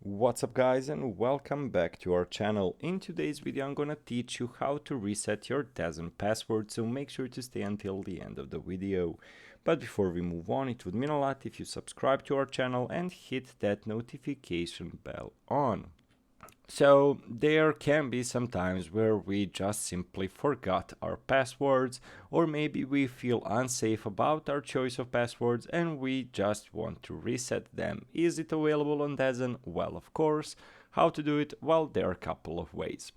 What's up guys, and welcome back to our channel. In today's video I'm gonna teach you how to reset your DAZN password, so make sure to stay until the end of the video. But before we move on, it would mean a lot if you subscribe to our channel and hit that notification bell on. So there can be some times where we just simply forgot our passwords, or maybe we feel unsafe about our choice of passwords and we just want to reset them. Is it available on DAZN? Well, of course. How to do it? Well, there are a couple of ways.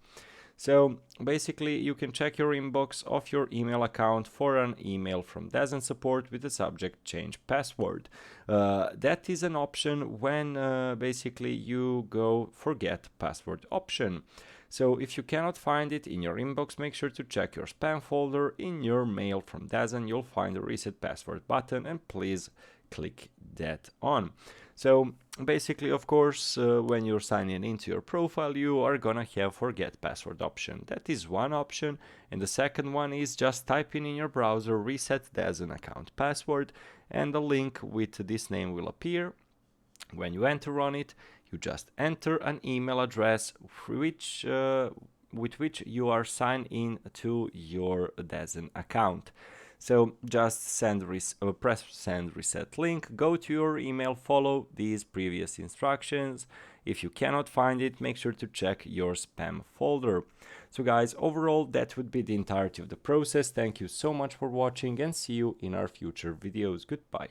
So basically you can check your inbox of your email account for an email from DAZN support with the subject change password. That is an option when basically you go forget password option. So if you cannot find it in your inbox, make sure to check your spam folder. In your mail from DAZN you'll find the reset password button, and please click that on. So basically, of course, when you're signing into your profile, you are gonna have forget password option. That is one option. And the second one is just typing in your browser reset DAZN account password, and a link with this name will appear. When you enter on it, you just enter an email address with which you are signed in to your DAZN account. So just press send reset link, go to your email, follow these previous instructions. If you cannot find it, make sure to check your spam folder. So guys, overall that would be the entirety of the process. Thank you so much for watching and see you in our future videos. Goodbye.